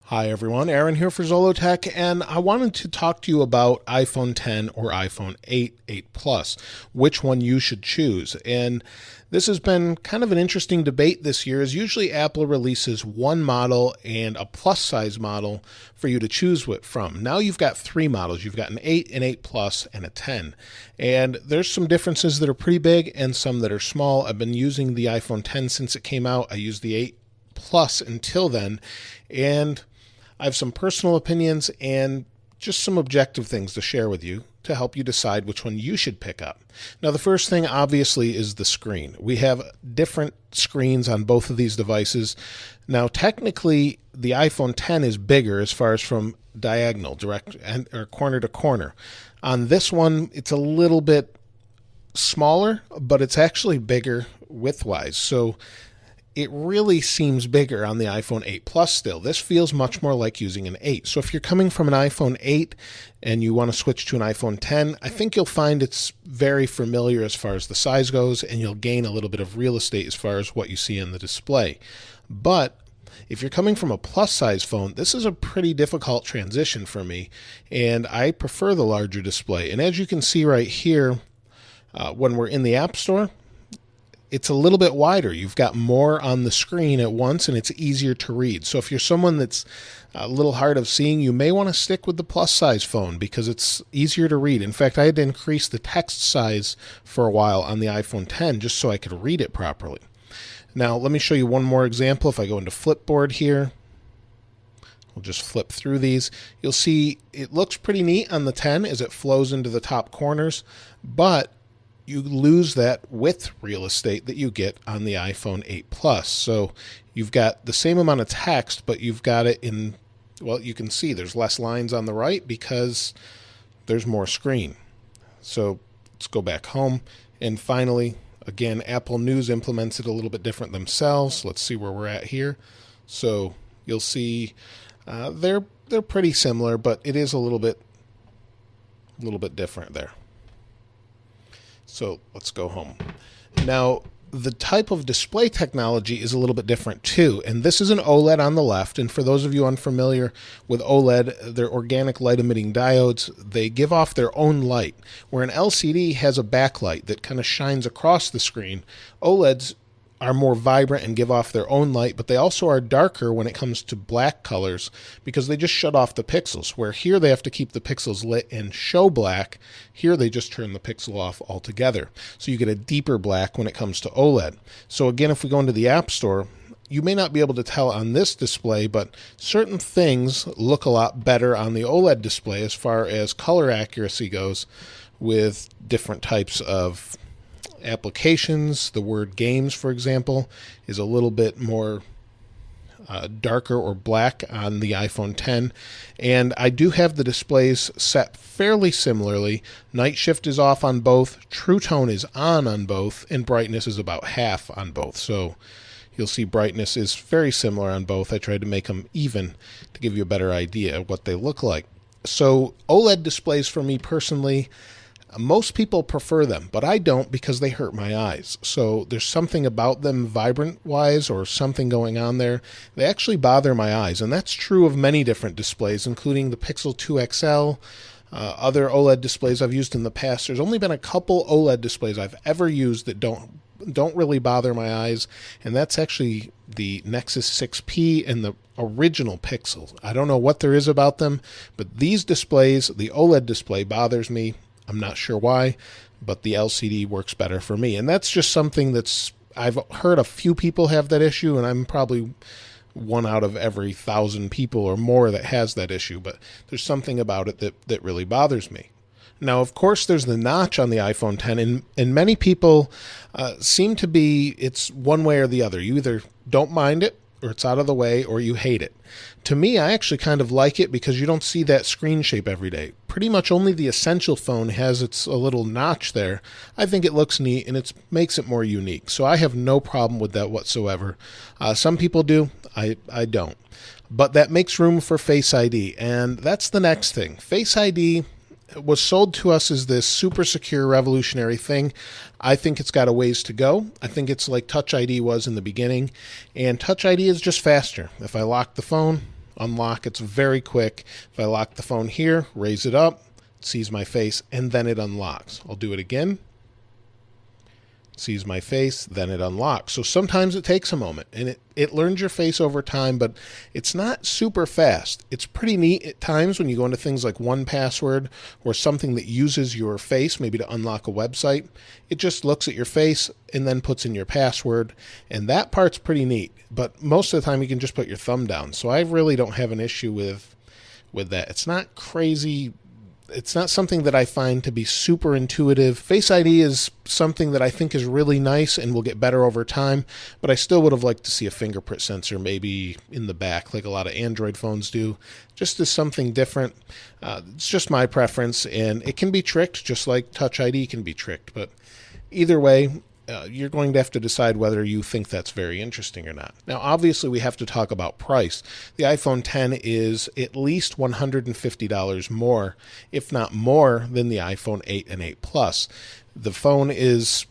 Hi everyone, Aaron here for Zollotech, and I wanted to talk to you about iPhone 10 or iPhone 8, 8 Plus, which one you should choose. And this has been kind of an interesting debate this year, as usually Apple releases one model and a plus size model for you to choose from. Now you've got three models. You've got an 8, an 8 Plus, and a 10. And there's some differences that are pretty big and some that are small. I've been using the iPhone 10 since it came out. I used the 8 Plus until then, and I have some personal opinions and just some objective things to share with you to help you decide which one you should pick up. Now, the first thing obviously is the screen. We have different screens on both of these devices. Now, technically, the iPhone 10 is bigger as far as from diagonal, direct, or corner to corner. On this one, it's a little bit smaller, but it's actually bigger widthwise. So it really seems bigger on the iPhone 8 Plus still. This feels much more like using an 8. So if you're coming from an iPhone 8 and you want to switch to an iPhone 10, I think you'll find it's very familiar as far as the size goes, and you'll gain a little bit of real estate as far as what you see in the display. But if you're coming from a plus size phone, this is a pretty difficult transition for me, and I prefer the larger display. And as you can see right here, when we're in the App Store, it's a little bit wider. You've got more on the screen at once, and it's easier to read. So if you're someone that's a little hard of seeing, you may want to stick with the plus size phone because it's easier to read. In fact, I had to increase the text size for a while on the iPhone 10 just so I could read it properly. Now, let me show you one more example. If I go into Flipboard here, we'll just flip through these. You'll see it looks pretty neat on the 10 as it flows into the top corners, but you lose that width real estate that you get on the iPhone 8 Plus. So you've got the same amount of text, but you've got it in, well, you can see there's less lines on the right because there's more screen. So let's go back home. And finally, again, Apple News implements it a little bit different themselves. Let's see where we're at here. So you'll see they're pretty similar, but it is a little bit different there. So let's go home. Now, the type of display technology is a little bit different too. And this is an OLED on the left. And for those of you unfamiliar with OLED, they're organic light emitting diodes. They give off their own light. Where an LCD has a backlight that kind of shines across the screen, OLEDs are more vibrant and give off their own light, but they also are darker when it comes to black colors because they just shut off the pixels, where here they have to keep the pixels lit and show black. Here they just turn the pixel off altogether. So you get a deeper black when it comes to OLED. So again, if we go into the App Store, you may not be able to tell on this display, but certain things look a lot better on the OLED display as far as color accuracy goes with different types of applications. The word games, for example, is a little bit more darker or black on the iPhone 10. And I do have the displays set fairly similarly. Night shift is off on both, True Tone is on both, and brightness is about half on both. So you'll see brightness is very similar on both. I tried to make them even to give you a better idea of what they look like. So OLED displays for me personally, most people prefer them, but I don't because they hurt my eyes. So there's something about them vibrant-wise or something going on there. They actually bother my eyes, and that's true of many different displays, including the Pixel 2 XL, other OLED displays I've used in the past. There's only been a couple OLED displays I've ever used that don't really bother my eyes, and that's actually the Nexus 6P and the original Pixel. I don't know what there is about them, but these displays, the OLED display bothers me. I'm not sure why, but the LCD works better for me. And that's just something I've heard a few people have that issue, and I'm probably one out of every 1,000 people or more that has that issue. But there's something about it that really bothers me. Now, of course, there's the notch on the iPhone 10, and many people seem to be, it's one way or the other. You either don't mind it, or it's out of the way, or you hate it. To me, I actually kind of like it because you don't see that screen shape every day. Pretty much only the Essential phone has a little notch there. I think it looks neat, and it makes it more unique. So I have no problem with that whatsoever. Some people do. I don't. But that makes room for Face ID, and that's the next thing. Face ID was sold to us as this super secure, revolutionary thing. I think it's got a ways to go. I think it's like Touch ID was in the beginning, and Touch ID is just faster. If I lock the phone, unlock. It's very quick. If I lock the phone here, raise it up, it sees my face, and then it unlocks. I'll do it again. Sees my face, then it unlocks. So sometimes it takes a moment, and it learns your face over time, but it's not super fast. It's pretty neat at times when you go into things like 1Password or something that uses your face, maybe to unlock a website. It just looks at your face and then puts in your password, and that part's pretty neat. But most of the time you can just put your thumb down. So I really don't have an issue with that. It's not crazy. It's not something that I find to be super intuitive. Face ID is something that I think is really nice and will get better over time, but I still would have liked to see a fingerprint sensor maybe in the back like a lot of Android phones do, just as something different. It's just my preference, and it can be tricked just like Touch ID can be tricked, but either way, you're going to have to decide whether you think that's very interesting or not. Now, obviously, we have to talk about price. The iPhone X is at least $150 more, if not more, than the iPhone 8 and 8 Plus. The phone is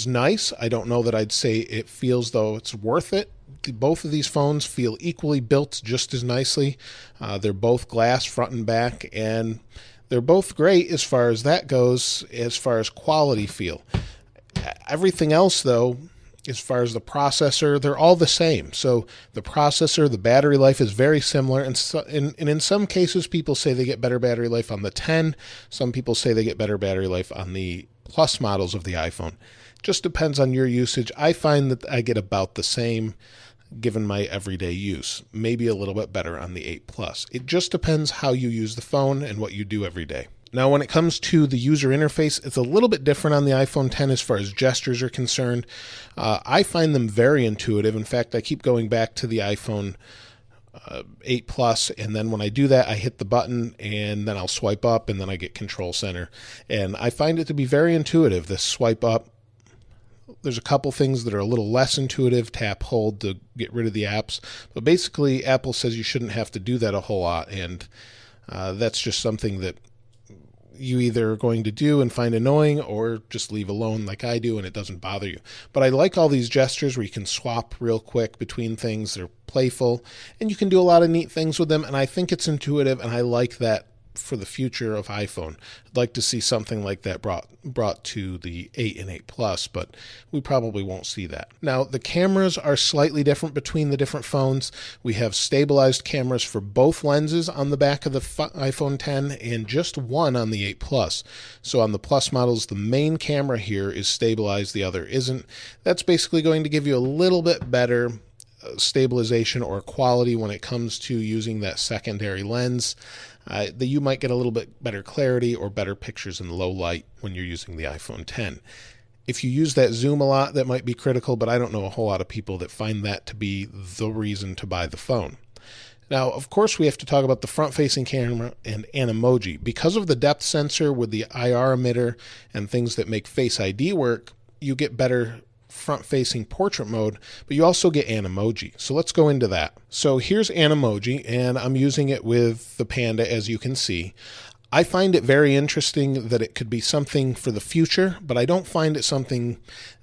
nice. I don't know that I'd say it feels though it's worth it. Both of these phones feel equally built just as nicely. They're both glass front and back, and they're both great as far as that goes, as far as quality feel. Everything else, though, as far as the processor, they're all the same. So the processor, the battery life is very similar. And in some cases, people say they get better battery life on the 10. Some people say they get better battery life on the Plus models of the iPhone. Just depends on your usage. I find that I get about the same given my everyday use. Maybe a little bit better on the 8 Plus. It just depends how you use the phone and what you do every day. Now, when it comes to the user interface, it's a little bit different on the iPhone X as far as gestures are concerned. I find them very intuitive. In fact, I keep going back to the iPhone 8 Plus, and then when I do that, I hit the button, and then I'll swipe up, and then I get Control Center. And I find it to be very intuitive, this swipe up. There's a couple things that are a little less intuitive, tap, hold to get rid of the apps. But basically, Apple says you shouldn't have to do that a whole lot, and that's just something that you either are going to do and find annoying or just leave alone like I do and it doesn't bother you. But I like all these gestures where you can swap real quick between things. They're playful and you can do a lot of neat things with them, and I think it's intuitive, and I like that for the future of iPhone. I'd like to see something like that brought to the 8 and 8 Plus, but we probably won't see that. Now, the cameras are slightly different between the different phones. We have stabilized cameras for both lenses on the back of the iPhone X and just one on the 8 Plus. So on the Plus models, the main camera here is stabilized, the other isn't. That's basically going to give you a little bit better stabilization or quality when it comes to using that secondary lens. That you might get a little bit better clarity or better pictures in low light when you're using the iPhone X. If you use that zoom a lot, that might be critical, but I don't know a whole lot of people that find that to be the reason to buy the phone. Now, of course, we have to talk about the front-facing camera and Animoji. Because of the depth sensor with the IR emitter and things that make Face ID work, you get better front-facing portrait mode, but you also get Animoji. So let's go into that. So here's Animoji, and I'm using it with the Panda, as you can see. I find it very interesting that it could be something for the future, but I don't find it something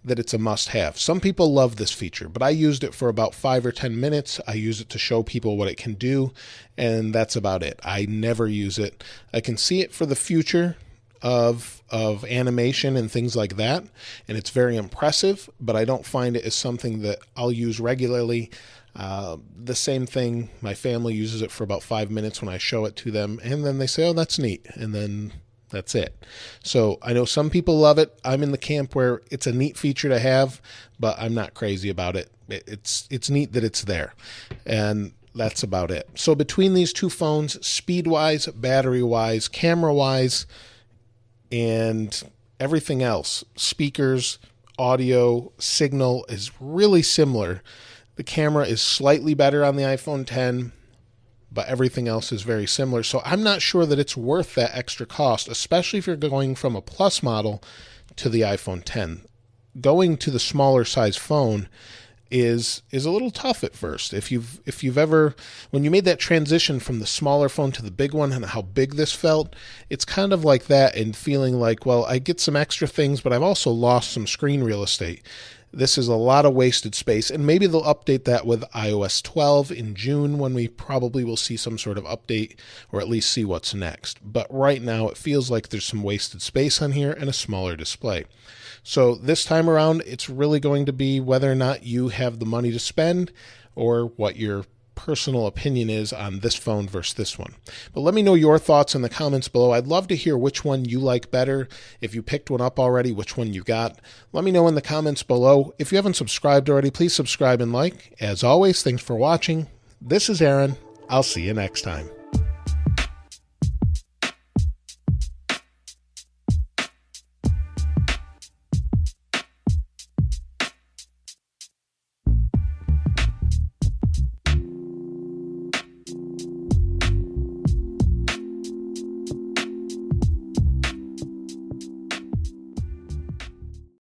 that it's a must-have. Some people love this feature, but I used it for about 5 or 10 minutes. I use it to show people what it can do, and that's about it. I never use it. I can see it for the future of animation and things like that, and it's very impressive, but I don't find it as something that I'll use regularly. The same thing, my family uses it for about 5 minutes when I show it to them, and then they say, oh, that's neat, and then that's it. So I know some people love it. I'm in the camp where it's a neat feature to have, but I'm not crazy about it. It's neat that it's there, and that's about it. So between these two phones, speed-wise, battery-wise, camera-wise, and everything else, speakers, audio, signal, is really similar. The camera is slightly better on the iPhone X, but everything else is very similar. So I'm not sure that it's worth that extra cost, especially if you're going from a Plus model to the iPhone X. Going to the smaller size phone is a little tough at first. If you've ever, when you made that transition from the smaller phone to the big one and how big this felt, it's kind of like that, and feeling like, well, I get some extra things, but I've also lost some screen real estate. This is a lot of wasted space, and maybe they'll update that with iOS 12 in June, when we probably will see some sort of update, or at least see what's next. But right now it feels like there's some wasted space on here and a smaller display. So this time around, it's really going to be whether or not you have the money to spend, or what your personal opinion is on this phone versus this one. But let me know your thoughts in the comments below. I'd love to hear which one you like better. If you picked one up already, which one you got. Let me know in the comments below. If you haven't subscribed already, please subscribe and like. As always, thanks for watching. This is Aaron. I'll see you next time.